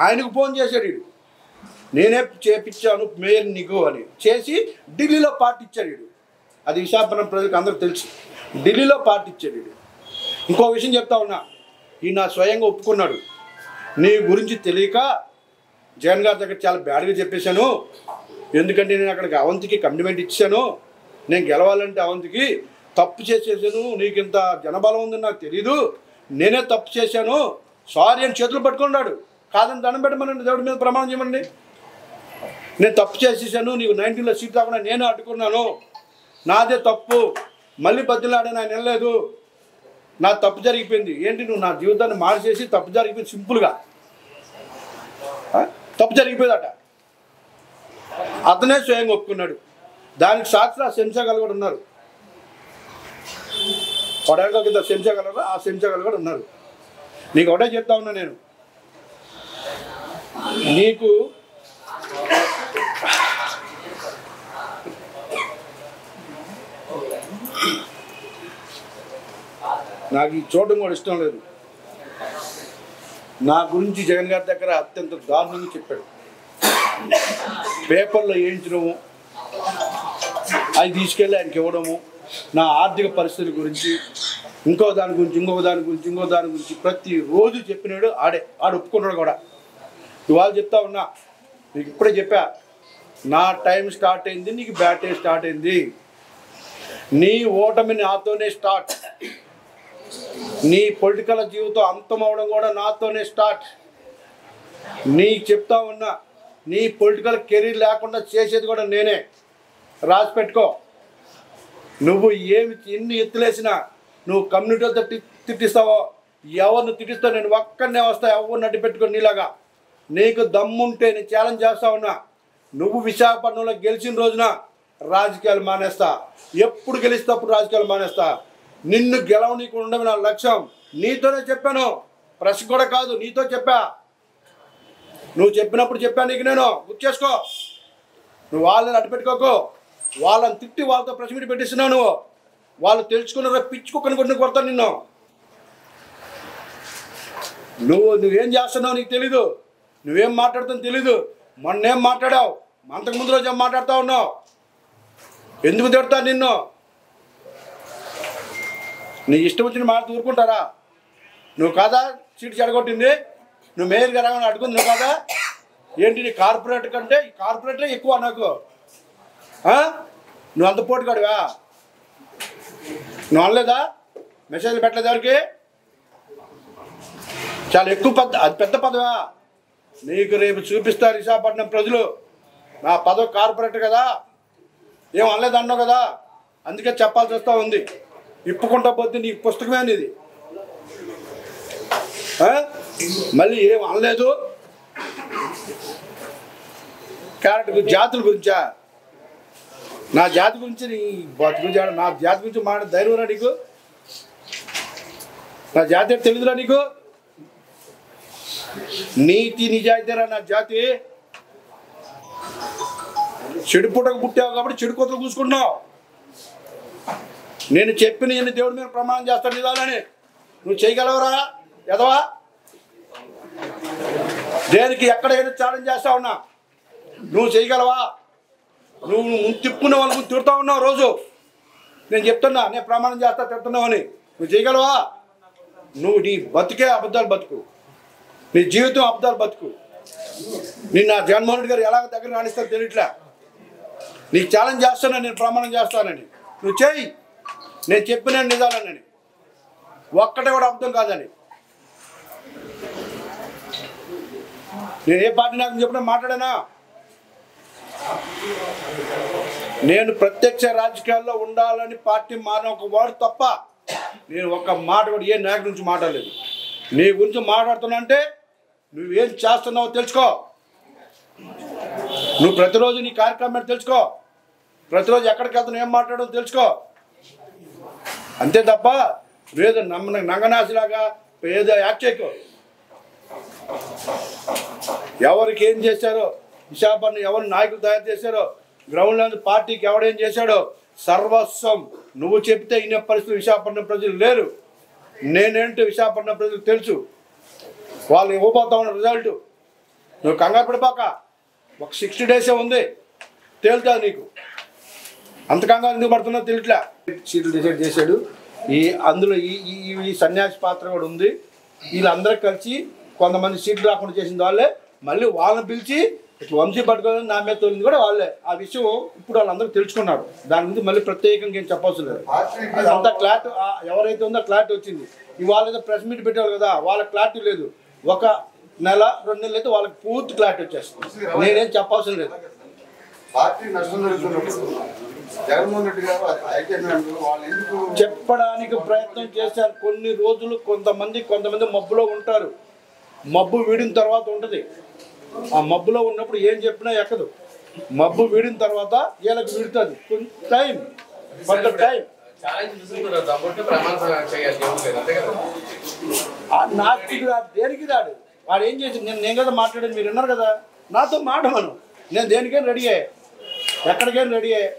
ఆయనకు ఫోన్ చేశాడు వీడు, నేనే చేపించాను మేయర్ నీకు అని చేసి ఢిల్లీలో పార్టీ ఇచ్చాడు వీడు. అది విశాఖపట్నం ప్రజలకు అందరూ తెలుసు. ఢిల్లీలో పార్టీ ఇచ్చాడు వీడు. ఇంకో విషయం చెప్తా ఉన్నా, ఈయన స్వయంగా ఒప్పుకున్నాడు, నీ గురించి తెలియక జగన్ గారి దగ్గర చాలా బ్యాడ్గా చెప్పేశాను, ఎందుకంటే నేను అక్కడికి అవంతికి కమిట్మెంట్ ఇచ్చాను, నేను గెలవాలంటే అవంతికి తప్పు చేసేసాను, నీకు ఇంత జనబలం ఉందని నాకు తెలీదు, నేనే తప్పు చేశాను, సారీ అని చేతులు పట్టుకున్నాడు. కాదని దండం పెట్టమనండి, దేవుడి మీద ప్రమాణం చేయమండి, నేను తప్పు చేసేసాను, నీకు 19లో సీట్ రాకుండా నేను అడ్డుకున్నాను, నాదే తప్పు, మళ్ళీ బతిలాడని ఆయన వెళ్ళలేదు, నా తప్పు జరిగిపోయింది. ఏంటి నువ్వు నా జీవితాన్ని మార్చేసి తప్పు జరిగిపోయింది, సింపుల్గా తప్పు జరిగిపోయిందట. అతనే స్వయంగా ఒప్పుకున్నాడు. దానికి సాక్షి ఆ శంసాగాలు కూడా ఉన్నారు, కొడాక కింద శంసాగాలు, ఆ శంసాగాలు కూడా ఉన్నారు. నీకు ఒకటే చెప్తా ఉన్నా, నేను నీకు నాకు ఈ చూడడం కూడా ఇష్టం లేదు. నా గురించి జగన్ గారి దగ్గర అత్యంత దారుణంగా చెప్పాడు. పేపర్లో వేయించడము, అది తీసుకెళ్ళి ఆయనకి ఇవ్వడము, నా ఆర్థిక పరిస్థితుల గురించి, ఇంకో దాని గురించి ప్రతిరోజు చెప్పినాడు. ఆడు ఒప్పుకున్నాడు కూడా. ఇవాళ చెప్తా ఉన్నా, నీకు ఇప్పుడే చెప్పా, నా టైం స్టార్ట్ అయింది, నీకు బ్యాడ్ టైం స్టార్ట్ అయింది, నీ ఓటమి నాతోనే స్టార్ట్, నీ పొలిటికల్ జీవితం అంతం అవడం కూడా నాతోనే స్టార్ట్. నీకు చెప్తా ఉన్నా, నీ పొలిటికల్ కెరీర్ లేకుండా చేసేది కూడా నేనే, రాసి పెట్టుకో. నువ్వు ఎన్ని ఎత్తులేసినా, నువ్వు కమ్యూనిటీతో తిట్టిస్తావో, ఎవరిని తిట్టిస్తావు, నేను ఒక్కడనే వస్తా, ఎవరిని అడ్డు పెట్టుకో. నీలాగా నీకు దమ్ముంటే నేను ఛాలెంజ్ చేస్తా ఉన్నా, నువ్వు విశాఖపట్నంలో గెలిచిన రోజున రాజకీయాలు మానేస్తా, ఎప్పుడు గెలిస్తే అప్పుడు రాజకీయాలు మానేస్తా. నిన్ను గెలవనీకు ఉండడం నా లక్ష్యం. నీతోనే చెప్పాను, ప్రెస్ కూడా కాదు, నీతో చెప్పా. నువ్వు చెప్పినప్పుడు చెప్పాను నీకు, నేను గుర్తు చేసుకో. నువ్వు వాళ్ళని అడ్డుపెట్టుకోకు, వాళ్ళని తిట్టి వాళ్ళతో ప్రెస్ మీట్ పెట్టిస్తున్నావు. నువ్వు వాళ్ళు తెలుసుకున్న పిచ్చుకోకని కొట్టి కొడతాను నిన్ను. నువ్వేం చేస్తున్నావు నీకు తెలీదు, నువ్వేం మాట్లాడుతావు తెలీదు. మొన్నేం మాట్లాడావు, అంతకుముందు రోజు ఏం మాట్లాడుతూ ఉన్నావు, ఎందుకు తిడతాను నిన్ను? నీ ఇష్టం వచ్చిన మాట ఊరుకుంటారా? నువ్వు కాదా సీటు చెడగొట్టింది, నువ్వు మేయర్ గారు అడుగుంది, నువ్వు కాదా? ఏంటి నీ కార్పొరేట్ కంటే ఈ కార్పొరేటరే ఎక్కువ నాకు? నువ్వు అంత పోటీ కాడువా? నువ్వు అనలేదా? మెసేజ్లు పెట్టలేదు ఎవరికి? చాలా ఎక్కువ అది పెద్ద పదవా? నీకు రేపు చూపిస్తారు విశాఖపట్నం ప్రజలు. నా పదవి కార్పొరేటర్ కదా, ఏం అనలేదు అన్నావు కదా, అందుకే చెప్పాల్సి వస్తూ ఉంది. ఇప్పుకుంటా పోతే నీ పుస్తకమే అనేది. మళ్ళీ ఏం అనలేదు. క్యారెక్టర్ జాతుల గురించా? నా జాతి గురించి నీ గురించి, నా జాతి గురించి మాట్లాడే ధైర్యం రా నీకు? నా జాతి తెలుదురా నీకు? నీతి నిజాయితీరా నా జాతి. చెడు పుట్టకు పుట్టావు కాబట్టి చెడు కొత్తలు కూసుకుంటున్నావు. నేను చెప్పిన ఎన్ని దేవుడి మీద ప్రమాణం చేస్తాను నిదాలని. నువ్వు చేయగలవరా ఎదవా? దేనికి ఎక్కడైనా ఛాలెంజ్ చేస్తా ఉన్నా, నువ్వు చేయగలవా? నువ్వు తిప్పుకున్న వాళ్ళకు తిడుతూ ఉన్నావు రోజు. నేను చెప్తున్నా, నేను ప్రమాణం చేస్తా తిడుతున్నావు అని. నువ్వు చేయగలవా? నువ్వు నీ బతుకే అబద్ధాలు బతుకు, నీ జీవితం అబద్ధాలు బతుకు. నిన్న జగన్మోహన్ రెడ్డి గారు ఎలాగ దగ్గర రాణిస్తారో తెలియట్లే. నీకు ఛాలెంజ్ చేస్తున్నా, నేను ప్రమాణం చేస్తానని. నువ్వు చేయి, నేను చెప్పిన నిజాలనని, ఒక్కటే కూడా అర్థం కాదని. నేను ఏ పార్టీ నాకు చెప్పినా మాట్లాడానా? నేను ప్రత్యక్ష రాజకీయాల్లో ఉండాలని పార్టీ మారిన ఒక వాడు తప్ప నేను ఒక్క మాట కూడా ఏ నాయకుడి గురించి మాట్లాడలేదు. నీ గురించి మాట్లాడుతున్నా అంటే నువ్వేం చేస్తున్నావో తెలుసుకో. నువ్వు ప్రతిరోజు నీ కార్యక్రమాన్ని తెలుసుకో, ప్రతిరోజు ఎక్కడికి వెళ్తున్నావు, ఏం మాట్లాడో తెలుసుకో. అంతే తప్ప ఏదో నంగనాశిలాగా ఏదో యాక్ట్ చేయకు. ఎవరికి ఏం చేశారో, విశాఖపట్నం ఎవరు నాయకులు తయారు చేశారో, గ్రౌండ్ లెవెల్ పార్టీకి ఎవడేం చేశాడో సర్వస్వం నువ్వు చెప్తే ఇన్న పరిస్థితులు విశాఖపట్నం ప్రజలు లేరు. నేనేంటో విశాఖపట్నం ప్రజలకు తెలుసు. వాళ్ళు ఇవ్వబోతా ఉన్న రిజల్ట్ నువ్వు కంగారు పడిపోక, ఒక 60 డేసే ఉంది, తేలుతుంది నీకు. అంత కంగారు ఎందుకు పడుతున్నా తెలియట్లే. సీట్లు డిసైడ్ చేశాడు. అందులో ఈ సన్యాసి పాత్ర కూడా ఉంది. వీళ్ళందరూ కలిసి కొంతమంది సీట్లు రాకుండా చేసిన వాళ్ళే, మళ్ళీ వాళ్ళని పిలిచి వంశీ పట్టుకొని నా మీద తోలింది కూడా వాళ్ళే. ఆ విషయం ఇప్పుడు వాళ్ళందరూ తెలుసుకున్నారు. దాని గురించి మళ్ళీ ప్రత్యేకంగా ఏం చెప్పవలసిన లేదు. అదంతా క్లారిటీ ఎవరైతే ఉందో క్లారిటీ వచ్చింది. ఇవాళ ఏదో ప్రెస్ మీట్ పెట్టారు కదా, వాళ్ళకి క్లారిటీ లేదు. ఒక నెల 2 నెలలు అయితే వాళ్ళకి పూర్తి క్లారిటీ వచ్చేస్తుంది. నేనేం చెప్పవలసిన లేదు. చెప్పడానికి ప్రయత్నం చేశారు కొన్ని రోజులు. కొంతమంది మబ్బులో ఉంటారు. మబ్బు వీడిన తర్వాత ఉంటుంది. ఆ మబ్బులో ఉన్నప్పుడు ఏం చెప్పినా ఎక్కదు. మబ్బు వీడిన తర్వాత వీళ్ళకి వీడుతుంది. టైం నాస్తికుడు దేనికి రాడు. వాడు ఏం చేసి నేను కదా మాట్లాడేది, మీరు విన్నారు కదా. నాతో మాట్లాడమను, నేను దేనికైనా రెడీ అయ్యే, ఎక్కడికైనా రెడీ అయ్యే.